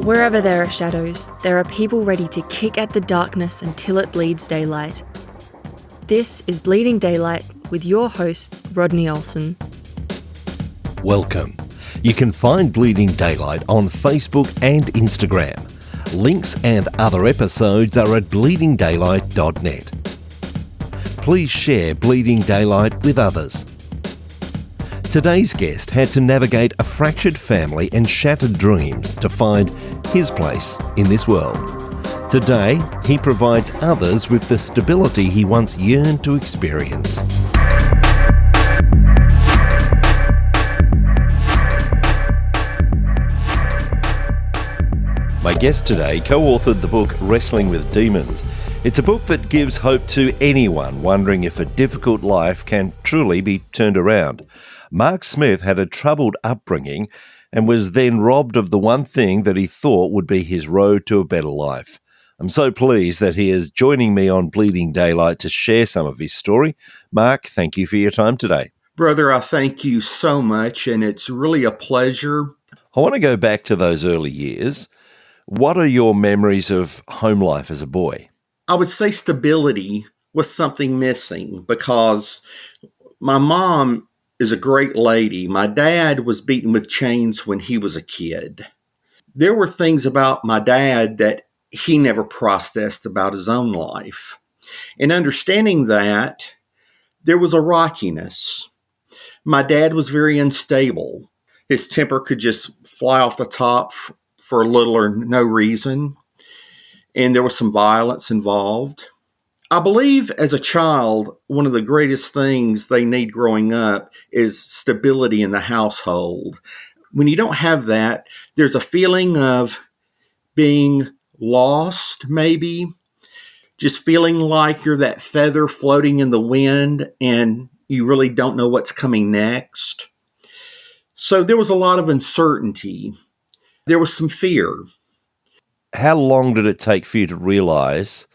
Wherever there are shadows, there are people ready to kick at the darkness until it bleeds daylight. This is Bleeding Daylight with your host, Rodney Olson. Welcome. You can find Bleeding Daylight on Facebook and Instagram. Links and other episodes are at bleedingdaylight.net. Please share Bleeding Daylight with others. Today's guest had to navigate a fractured family and shattered dreams to find his place in this world. Today, he provides others with the stability he once yearned to experience. My guest today co-authored the book Wrestling with Demons. It's a book that gives hope to anyone wondering if a difficult life can truly be turned around. Mark Smith had a troubled upbringing and was then robbed of the one thing that he thought would be his road to a better life. I'm so pleased that he is joining me on Bleeding Daylight to share some of his story. Mark, thank you for your time today. Brother, I thank you so much, and it's really a pleasure. I want to go back to those early years. What are your memories of home life as a boy? I would say stability was something missing because my mom is a great lady. My dad was beaten with chains when he was a kid. There were things about my dad that he never processed about his own life. In understanding that, there was a rockiness. My dad was very unstable. His temper could just fly off the top for little or no reason. And there was some violence involved. I believe as a child, one of the greatest things they need growing up is stability in the household. When you don't have that, there's a feeling of being lost, maybe. Just feeling like you're that feather floating in the wind and you really don't know what's coming next. So there was a lot of uncertainty. There was some fear. How long did it take for you to realize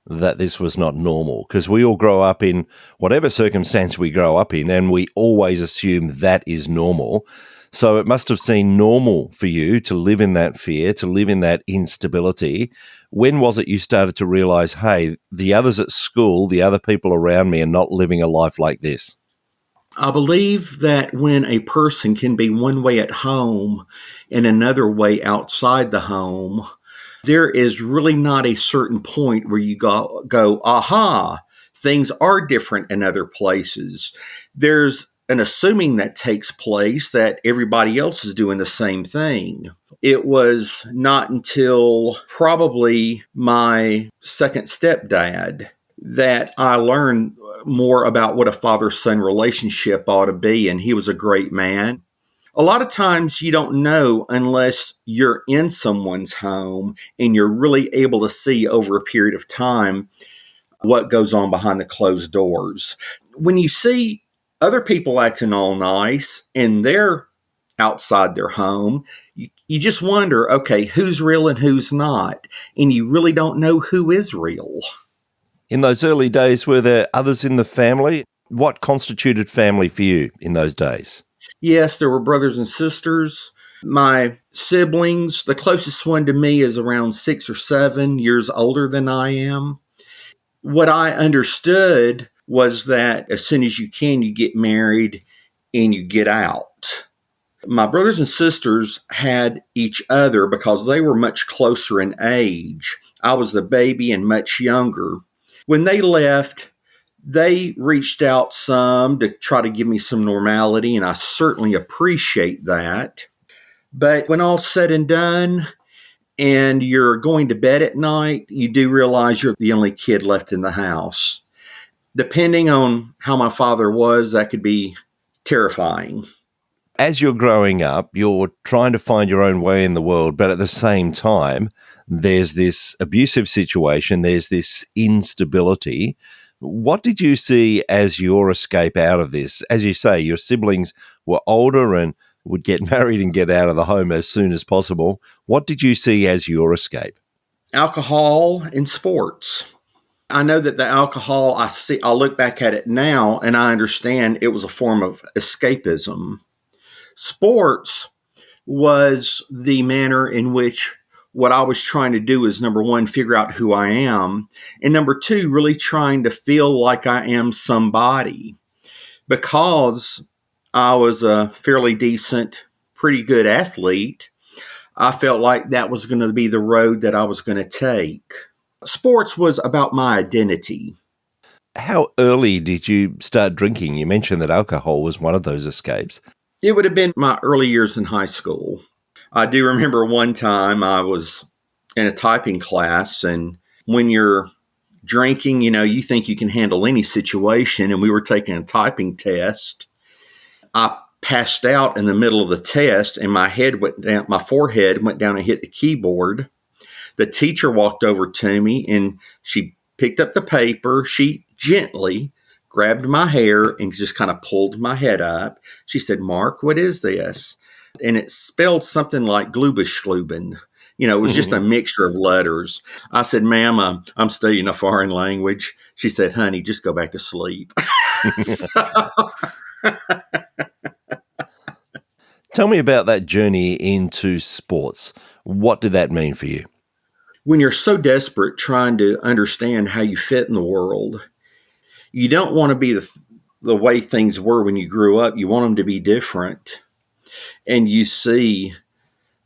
that this was not normal? Because we all grow up in whatever circumstance we grow up in, and we always assume that is normal. So it must have seemed normal for you to live in that fear, to live in that instability. When was it you started to realize, hey, the others at school, the other people around me are not living a life like this? I believe that when a person can be one way at home and another way outside the home, there is really not a certain point where you go, aha, things are different in other places. There's an assuming that takes place that everybody else is doing the same thing. It was not until probably my second stepdad that I learned more about what a father-son relationship ought to be, and he was a great man. A lot of times you don't know unless you're in someone's home and you're really able to see over a period of time what goes on behind the closed doors. When you see other people acting all nice and they're outside their home, you just wonder, okay, who's real and who's not? And you really don't know who is real. In those early days, were there others in the family? What constituted family for you in those days? Yes, there were brothers and sisters. My siblings, the closest one to me is around 6 or 7 years older than I am. What I understood was that as soon as you can, you get married and you get out. My brothers and sisters had each other because they were much closer in age. I was the baby and much younger. When they left, they reached out some to try to give me some normality, and I certainly appreciate that. But when all's said and done, and you're going to bed at night, you do realize you're the only kid left in the house. Depending on how my father was, that could be terrifying. As you're growing up, you're trying to find your own way in the world, but at the same time, there's this abusive situation, there's this instability. What did you see as your escape out of this? As you say, your siblings were older and would get married and get out of the home as soon as possible. What did you see as your escape? Alcohol and sports. I know that the alcohol, I look back at it now and I understand it was a form of escapism. Sports was the manner in which what I was trying to do is, number one, figure out who I am. And number two, really trying to feel like I am somebody. Because I was a fairly decent, pretty good athlete, I felt like that was going to be the road that I was going to take. Sports was about my identity. How early did you start drinking? You mentioned that alcohol was one of those escapes. It would have been my early years in high school. I do remember one time I was in a typing class, and when you're drinking, you think you can handle any situation, and we were taking a typing test. I passed out in the middle of the test, and my forehead went down and hit the keyboard. The teacher walked over to me, and she picked up the paper. She gently grabbed my hair and just kind of pulled my head up. She said, "Mark, what is this?" And it spelled something like Glubischgluben. It was just a mixture of letters. I said, "Ma'am, I'm studying a foreign language." She said, "Honey, just go back to sleep." Tell me about that journey into sports. What did that mean for you? When you're so desperate trying to understand how you fit in the world, you don't want to be the way things were when you grew up. You want them to be different. And you see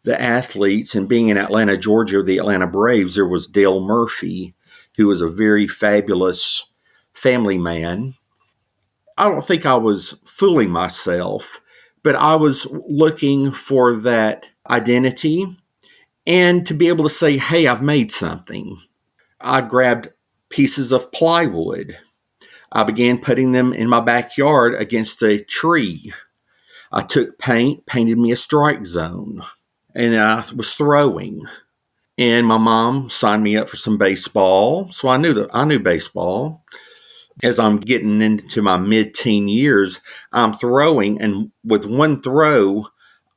the athletes, and being in Atlanta, Georgia, the Atlanta Braves, there was Dale Murphy, who was a very fabulous family man. I don't think I was fooling myself, but I was looking for that identity and to be able to say, "Hey, I've made something." I grabbed pieces of plywood. I began putting them in my backyard against a tree. I took paint, painted me a strike zone, and then I was throwing. And my mom signed me up for some baseball, so I knew baseball. As I'm getting into my mid-teen years, I'm throwing, and with one throw,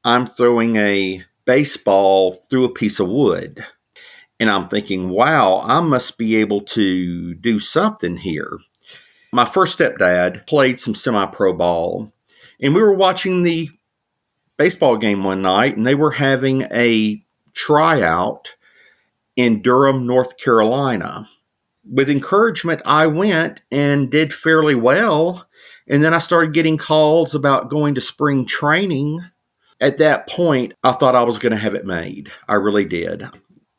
I'm throwing a baseball through a piece of wood. And I'm thinking, wow, I must be able to do something here. My first stepdad played some semi-pro ball, and we were watching the baseball game one night, and they were having a tryout in Durham, North Carolina. With encouragement, I went and did fairly well, and then I started getting calls about going to spring training. At that point, I thought I was going to have it made. I really did.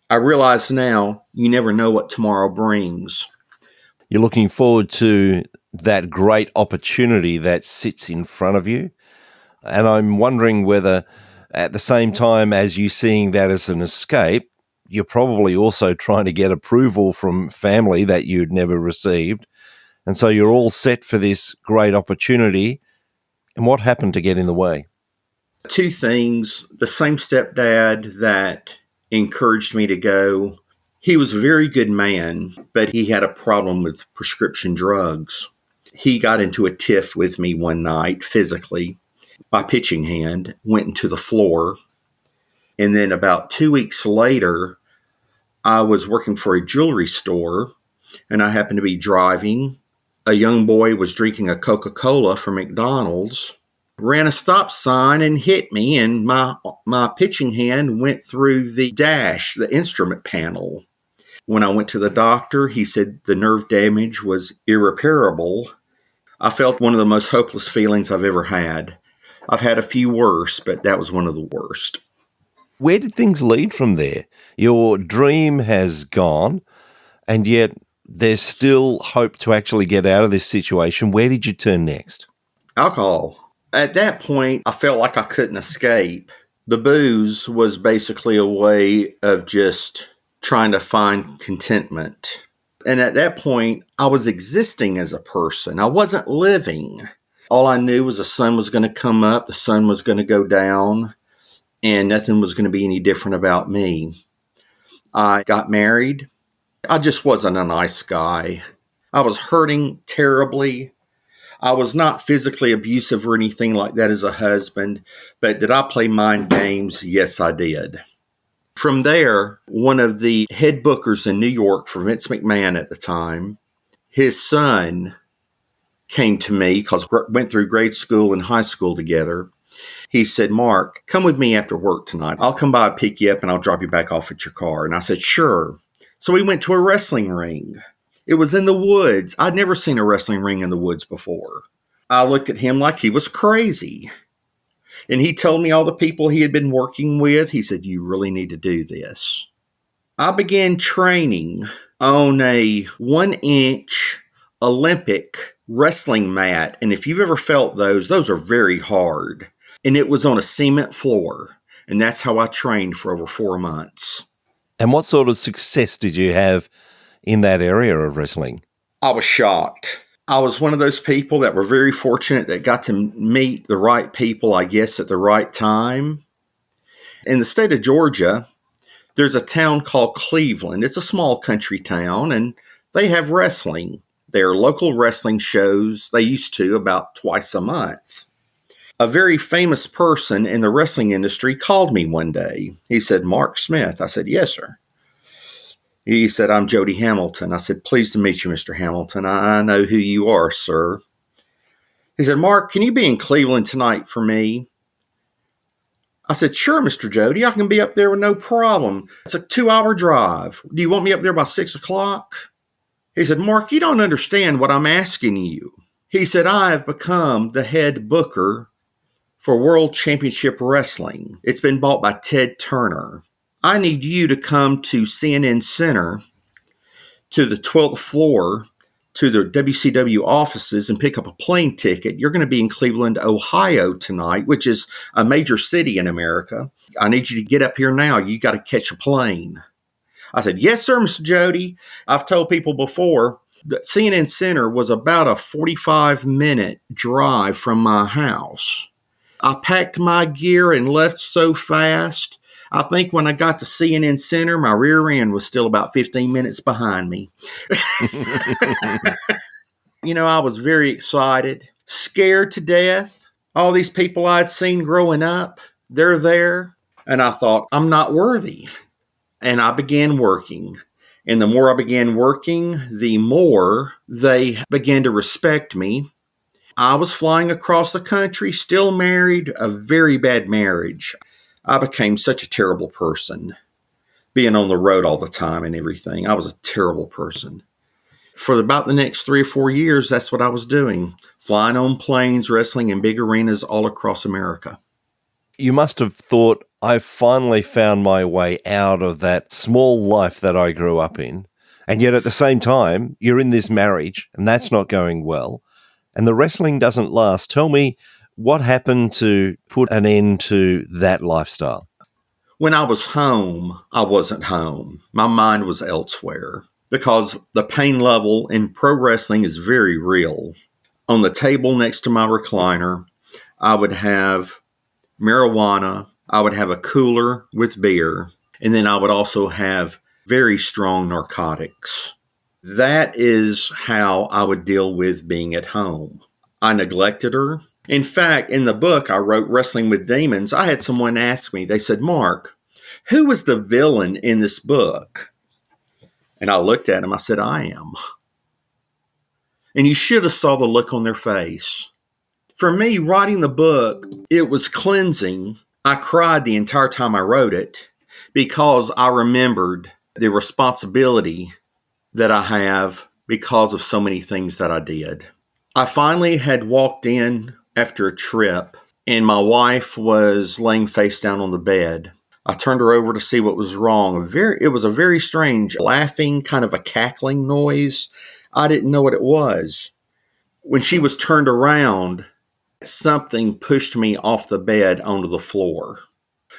I realize now you never know what tomorrow brings. You're looking forward to that great opportunity that sits in front of you. And I'm wondering whether at the same time as you seeing that as an escape, you're probably also trying to get approval from family that you'd never received. And so you're all set for this great opportunity. And what happened to get in the way? Two things. The same stepdad that encouraged me to go, he was a very good man, but he had a problem with prescription drugs. He got into a tiff with me one night physically. My pitching hand went into the floor. And then about 2 weeks later, I was working for a jewelry store, and I happened to be driving. A young boy was drinking a Coca-Cola from McDonald's, ran a stop sign and hit me, and my pitching hand went through the dash, the instrument panel. When I went to the doctor, he said the nerve damage was irreparable. I felt one of the most hopeless feelings I've ever had. I've had a few worse, but that was one of the worst. Where did things lead from there? Your dream has gone, and yet there's still hope to actually get out of this situation. Where did you turn next? Alcohol. At that point, I felt like I couldn't escape. The booze was basically a way of just trying to find contentment. And at that point, I was existing as a person. I wasn't living. All I knew was the sun was going to come up, the sun was going to go down, and nothing was going to be any different about me. I got married. I just wasn't a nice guy. I was hurting terribly. I was not physically abusive or anything like that as a husband, but did I play mind games? Yes, I did. From there, one of the head bookers in New York for Vince McMahon at the time, his son came to me because we went through grade school and high school together. He said, Mark, come with me after work tonight. I'll come by and pick you up and I'll drop you back off at your car. And I said, sure. So we went to a wrestling ring. It was in the woods. I'd never seen a wrestling ring in the woods before. I looked at him like he was crazy. And he told me all the people he had been working with. He said, you really need to do this. I began training on a 1-inch Olympic wrestling mat. And if you've ever felt those are very hard. And it was on a cement floor. And that's how I trained for over 4 months. And what sort of success did you have in that area of wrestling? I was shocked. I was one of those people that were very fortunate that got to meet the right people, I guess, at the right time. In the state of Georgia, there's a town called Cleveland. It's a small country town, and they have wrestling. There are local wrestling shows. They used to about twice a month. A very famous person in the wrestling industry called me one day. He said, Mark Smith. I said, yes, sir. He said, I'm Jody Hamilton. I said, pleased to meet you, Mr. Hamilton. I know who you are, sir. He said, Mark, can you be in Cleveland tonight for me? I said, sure, Mr. Jody. I can be up there with no problem. It's a 2-hour drive. Do you want me up there by 6 o'clock? He said, Mark, you don't understand what I'm asking you. He said, I have become the head booker for World Championship Wrestling. It's been bought by Ted Turner. I need you to come to CNN Center, to the 12th floor, to the WCW offices and pick up a plane ticket. You're going to be in Cleveland, Ohio tonight, which is a major city in America. I need you to get up here now. You got to catch a plane. I said, yes, sir, Mr. Jody. I've told people before that CNN Center was about a 45-minute drive from my house. I packed my gear and left so fast. I think when I got to CNN Center, my rear end was still about 15 minutes behind me. I was very excited, scared to death. All these people I'd seen growing up, they're there. And I thought, I'm not worthy. And I began working. And the more I began working, the more they began to respect me. I was flying across the country, still married, a very bad marriage. I became such a terrible person, being on the road all the time and everything. I was a terrible person. For about the next 3 or 4 years, that's what I was doing, flying on planes, wrestling in big arenas all across America. You must have thought, I finally found my way out of that small life that I grew up in. And yet at the same time, you're in this marriage and that's not going well. And the wrestling doesn't last. Tell me, what happened to put an end to that lifestyle? When I was home, I wasn't home. My mind was elsewhere because the pain level in pro wrestling is very real. On the table next to my recliner, I would have marijuana. I would have a cooler with beer. And then I would also have very strong narcotics. That is how I would deal with being at home. I neglected her. In fact, in the book I wrote, Wrestling with Demons, I had someone ask me, they said, Mark, who was the villain in this book? And I looked at him, I said, I am. And you should have saw the look on their face. For me, writing the book, it was cleansing. I cried the entire time I wrote it because I remembered the responsibility that I have because of so many things that I did. I finally had walked in after a trip, and my wife was laying face down on the bed. I turned her over to see what was wrong. It was a very strange laughing, kind of a cackling noise. I didn't know what it was. When she was turned around, something pushed me off the bed onto the floor.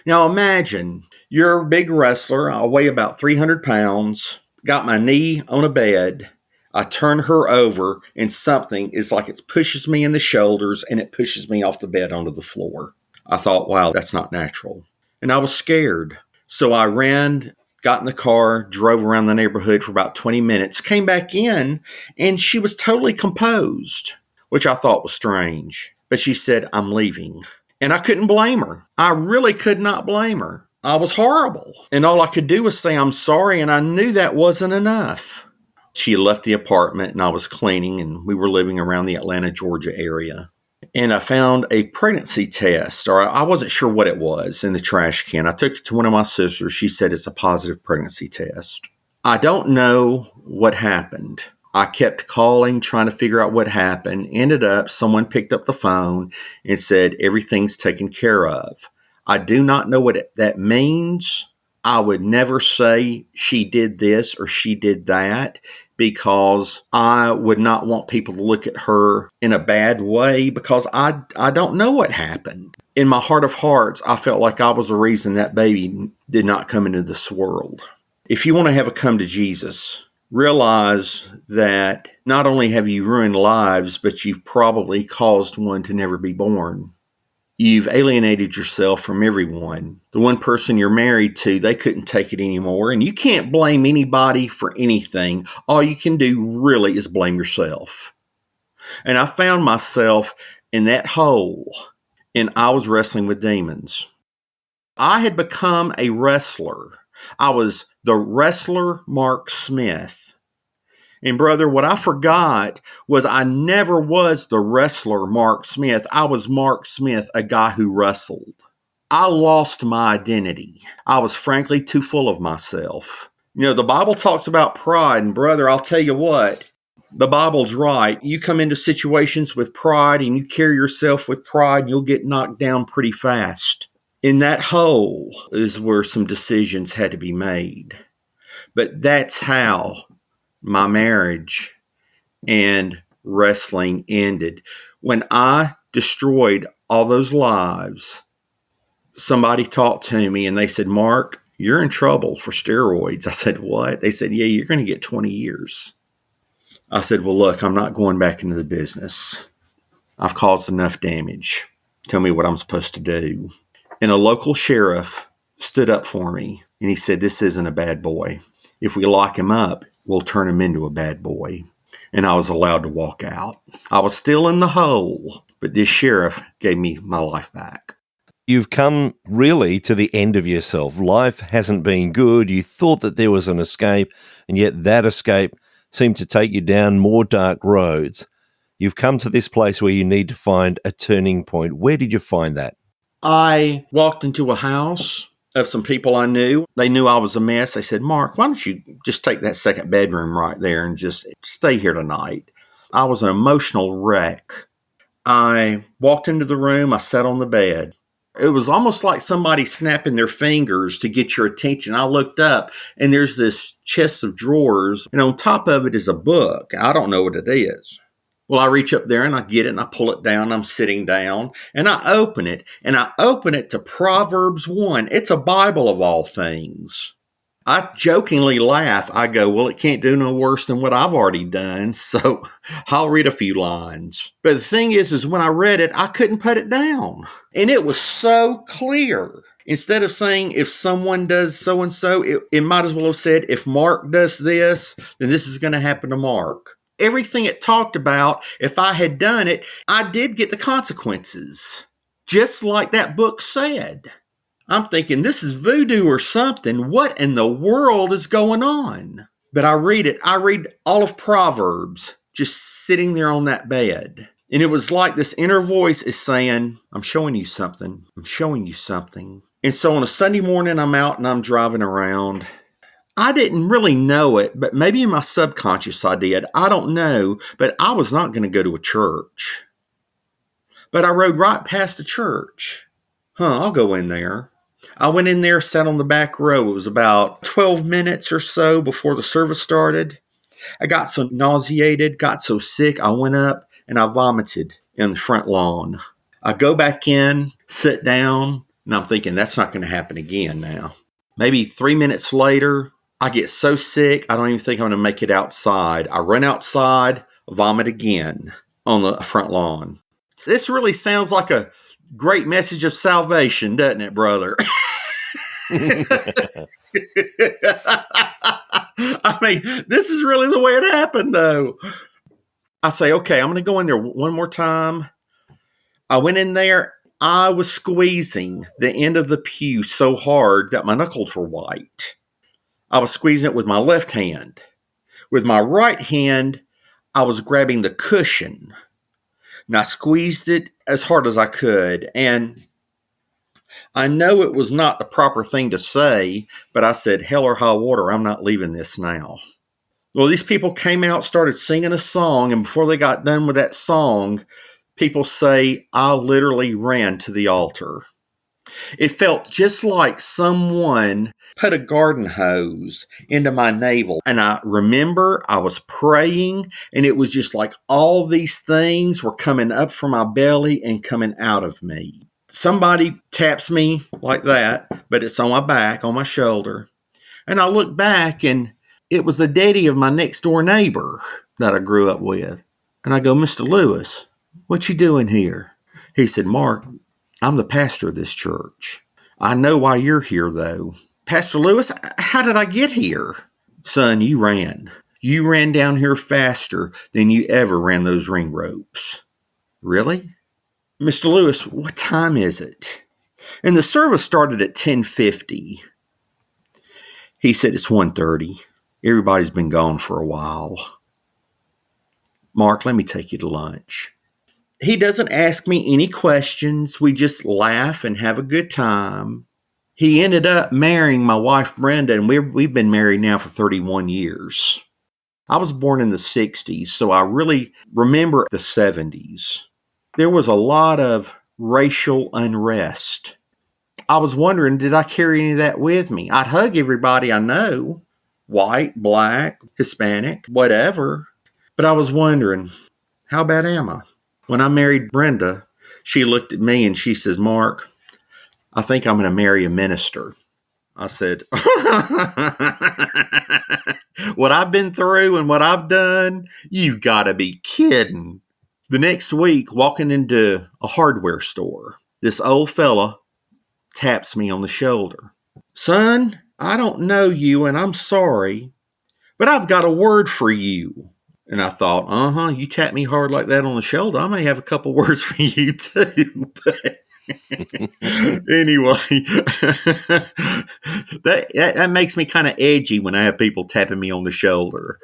Now imagine, you're a big wrestler. I weigh about 300 pounds, got my knee on a bed. I turn her over and something is like it pushes me in the shoulders and it pushes me off the bed onto the floor. I thought, wow, that's not natural. And I was scared. So I ran, got in the car, drove around the neighborhood for about 20 minutes, came back in, and she was totally composed, which I thought was strange. But she said, I'm leaving. And I couldn't blame her. I really could not blame her. I was horrible. And all I could do was say, I'm sorry. And I knew that wasn't enough. She left the apartment and I was cleaning and we were living around the Atlanta, Georgia area. and I found a pregnancy test, or I wasn't sure what it was, in the trash can. I took it to one of my sisters. She said it's a positive pregnancy test. I don't know what happened. I kept calling, trying to figure out what happened. Ended up, someone picked up the phone and said, everything's taken care of. I do not know what that means. I would never say she did this or she did that, because I would not want people to look at her in a bad way, because I don't know what happened. In my heart of hearts, I felt like I was the reason that baby did not come into this world. If you want to have a come to Jesus, realize that not only have you ruined lives, but you've probably caused one to never be born. You've alienated yourself from everyone. The one person you're married to, they couldn't take it anymore. And you can't blame anybody for anything. All you can do really is blame yourself. And I found myself in that hole, and I was wrestling with demons. I had become a wrestler. I was the wrestler Mark Smith. And brother, what I forgot was I never was the wrestler Mark Smith. I was Mark Smith, a guy who wrestled. I lost my identity. I was frankly too full of myself. You know, the Bible talks about pride, and brother, I'll tell you what, the Bible's right. You come into situations with pride and you carry yourself with pride, and you'll get knocked down pretty fast. In that hole is where some decisions had to be made. But that's how my marriage and wrestling ended. When I destroyed all those lives, somebody talked to me and they said, Mark, you're in trouble for steroids. I said, what? They said, yeah, you're going to get 20 years. I said, well, look, I'm not going back into the business. I've caused enough damage. Tell me what I'm supposed to do. And a local sheriff stood up for me and he said, this isn't a bad boy. If we lock him up, we'll turn him into a bad boy. And I was allowed to walk out. I was still in the hole, but this sheriff gave me my life back. You've come really to the end of yourself. Life hasn't been good. You thought that there was an escape, and yet that escape seemed to take you down more dark roads. You've come to this place where you need to find a turning point. Where did you find that? I walked into a house of some people I knew. They knew I was a mess. They said, Mark, why don't you just take that second bedroom right there and just stay here tonight? I was an emotional wreck. I walked into the room. I sat on the bed. It was almost like somebody snapping their fingers to get your attention. I looked up, and there's this chest of drawers, and on top of it is a book. I don't know what it is. Well, I reach up there and I get it and I pull it down. I'm sitting down and I open it, and I open it to Proverbs 1. It's a Bible of all things. I jokingly laugh. I go, well, it can't do no worse than what I've already done. So I'll read a few lines. But the thing is when I read it, I couldn't put it down. And it was so clear. Instead of saying if someone does so-and-so, it might as well have said if Mark does this, then this is going to happen to Mark. Everything it talked about, if I had done it, I did get the consequences. Just like that book said. I'm thinking, this is voodoo or something. What in the world is going on? But I read it. I read all of Proverbs just sitting there on that bed. And it was like this inner voice is saying, I'm showing you something. I'm showing you something. And so on a Sunday morning, I'm out and I'm driving around. I didn't really know it, but maybe in my subconscious I did. I don't know, but I was not going to go to a church. But I rode right past the church. I'll go in there. I went in there, sat on the back row. It was about 12 minutes or so before the service started. I got so nauseated, got so sick, I went up and I vomited in the front lawn. I go back in, sit down, and I'm thinking that's not going to happen again now. Maybe 3 minutes later, I get so sick, I don't even think I'm going to make it outside. I run outside, vomit again on the front lawn. This really sounds like a great message of salvation, doesn't it, brother? I mean, this is really the way it happened, though. I say, okay, I'm going to go in there one more time. I went in there. I was squeezing the end of the pew so hard that my knuckles were white. I was squeezing it with my left hand. With my right hand, I was grabbing the cushion and I squeezed it as hard as I could. And I know it was not the proper thing to say, but I said, hell or high water, I'm not leaving this now. Well, these people came out, started singing a song, and before they got done with that song, people say I literally ran to the altar. It felt just like someone put a garden hose into my navel. And I remember I was praying, and it was just like all these things were coming up from my belly and coming out of me. Somebody taps me like that, but it's on my back, on my shoulder. And I look back, and it was the daddy of my next door neighbor that I grew up with. And I go, Mr. Lewis, what you doing here? He said, Mark, I'm the pastor of this church. I know why you're here, though. Pastor Lewis, how did I get here? Son, you ran. You ran down here faster than you ever ran those ring ropes. Really? Mr. Lewis, what time is it? And the service started at 10:50. He said, it's 1:30. Everybody's been gone for a while. Mark, let me take you to lunch. He doesn't ask me any questions. We just laugh and have a good time. He ended up marrying my wife, Brenda, and we've been married now for 31 years. I was born in the 60s, so I really remember the 70s. There was a lot of racial unrest. I was wondering, did I carry any of that with me? I'd hug everybody I know, white, black, Hispanic, whatever. But I was wondering, how bad am I? When I married Brenda, she looked at me and she says, Mark, I think I'm going to marry a minister. I said, what I've been through and what I've done, you've got to be kidding. The next week, walking into a hardware store, this old fella taps me on the shoulder. Son, I don't know you and I'm sorry, but I've got a word for you. And I thought, you tap me hard like that on the shoulder, I may have a couple words for you too. But anyway, that makes me kind of edgy when I have people tapping me on the shoulder.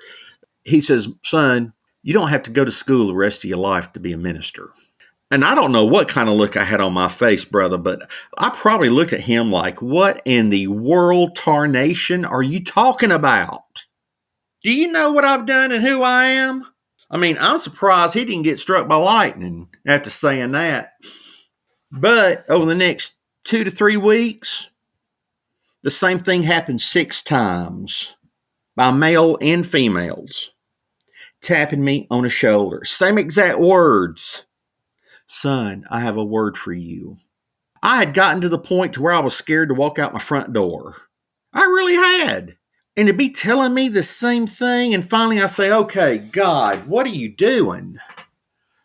He says, son, you don't have to go to school the rest of your life to be a minister. And I don't know what kind of look I had on my face, brother, but I probably looked at him like, what in the world tarnation are you talking about? Do you know what I've done and who I am? I mean, I'm surprised he didn't get struck by lightning after saying that. But over the next 2 to 3 weeks, the same thing happened 6 times by male and females, tapping me on the shoulder. Same exact words. Son, I have a word for you. I had gotten to the point to where I was scared to walk out my front door. I really had. And to be telling me the same thing, and finally I say, okay, God, what are you doing?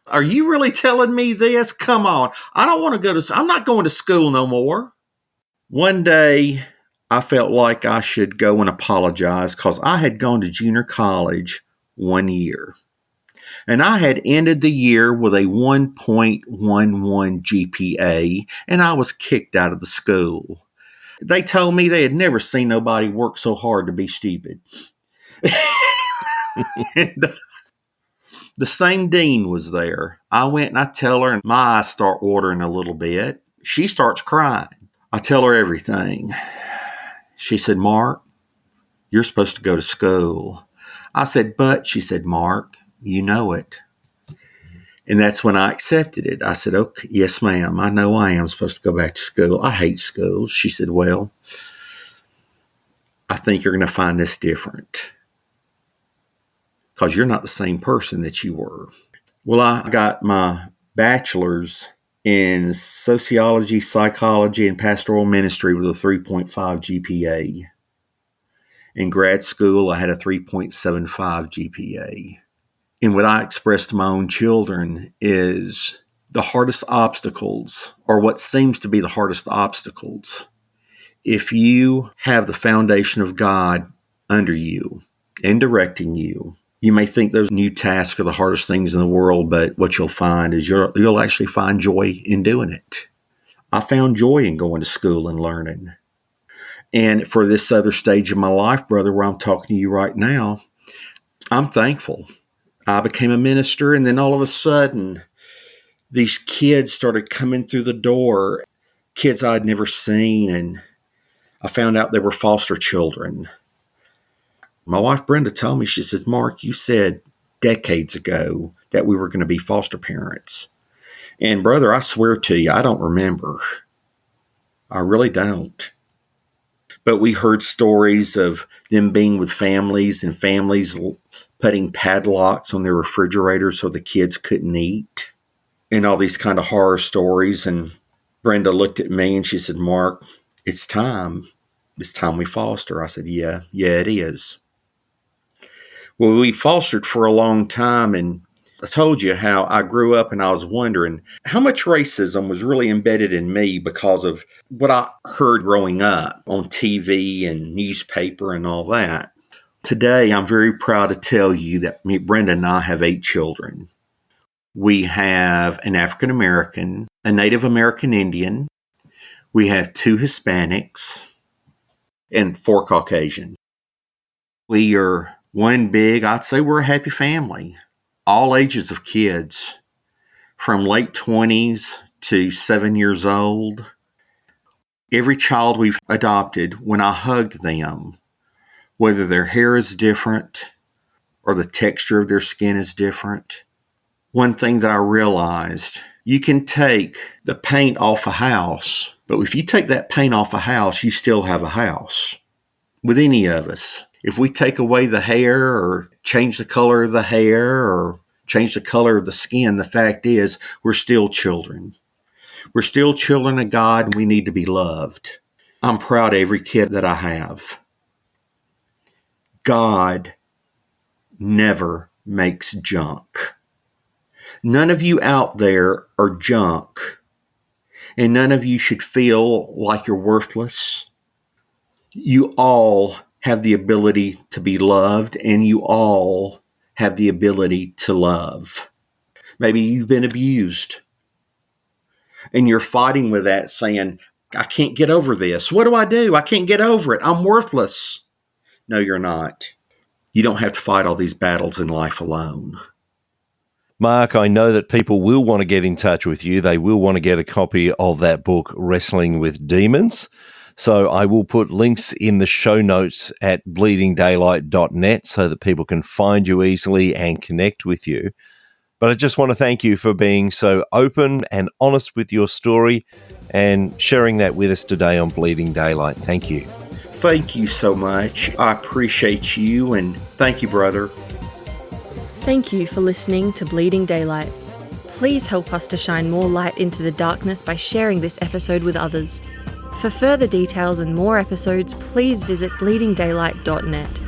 Are you really telling me this? Come on. I don't want to I'm not going to school no more. One day, I felt like I should go and apologize because I had gone to junior college 1 year. And I had ended the year with a 1.11 GPA, and I was kicked out of the school. They told me they had never seen nobody work so hard to be stupid. And the same dean was there. I went and I tell her, and my eyes start watering a little bit. She starts crying. I tell her everything. She said, Mark, you're supposed to go to school. I said, but, she said, Mark, you know it. And that's when I accepted it. I said, okay, yes, ma'am. I know I am supposed to go back to school. I hate school. She said, well, I think you're going to find this different because you're not the same person that you were. Well, I got my bachelor's in sociology, psychology, and pastoral ministry with a 3.5 GPA. In grad school, I had a 3.75 GPA. And what I express to my own children is the hardest obstacles, or what seems to be the hardest obstacles, if you have the foundation of God under you and directing you, you may think those new tasks are the hardest things in the world, but what you'll find is you'll actually find joy in doing it. I found joy in going to school and learning. And for this other stage of my life, brother, where I'm talking to you right now, I'm thankful. I became a minister, and then all of a sudden, these kids started coming through the door, kids I'd never seen, and I found out they were foster children. My wife Brenda told me, she said, Mark, you said decades ago that we were going to be foster parents. And brother, I swear to you, I don't remember. I really don't. But we heard stories of them being with families and families putting padlocks on their refrigerators so the kids couldn't eat, and all these kind of horror stories. And Brenda looked at me and she said, Mark, it's time. It's time we foster. I said, yeah, it is. Well, we fostered for a long time, and I told you how I grew up and I was wondering how much racism was really embedded in me because of what I heard growing up on TV and newspaper and all that. Today, I'm very proud to tell you that Brenda and I have 8 children. We have an African American, a Native American Indian, we have 2 Hispanics, and 4 Caucasian. We are one big, I'd say we're a happy family. All ages of kids, from late 20s to 7 years old. Every child we've adopted, when I hugged them, whether their hair is different or the texture of their skin is different, one thing that I realized, you can take the paint off a house, but if you take that paint off a house, you still have a house. With any of us. If we take away the hair or change the color of the hair or change the color of the skin, the fact is we're still children. We're still children of God, and we need to be loved. I'm proud of every kid that I have. God never makes junk. None of you out there are junk, and none of you should feel like you're worthless. You all have the ability to be loved, and you all have the ability to love. Maybe you've been abused, and you're fighting with that, saying, I can't get over this. What do? I can't get over it. I'm worthless. No, you're not. You don't have to fight all these battles in life alone. Mark, I know that people will want to get in touch with you. They will want to get a copy of that book, Wrestling with Demons. So I will put links in the show notes at bleedingdaylight.net so that people can find you easily and connect with you. But I just want to thank you for being so open and honest with your story and sharing that with us today on Bleeding Daylight. Thank you. Thank you so much. I appreciate you, and thank you, brother. Thank you for listening to Bleeding Daylight. Please help us to shine more light into the darkness by sharing this episode with others. For further details and more episodes, please visit bleedingdaylight.net.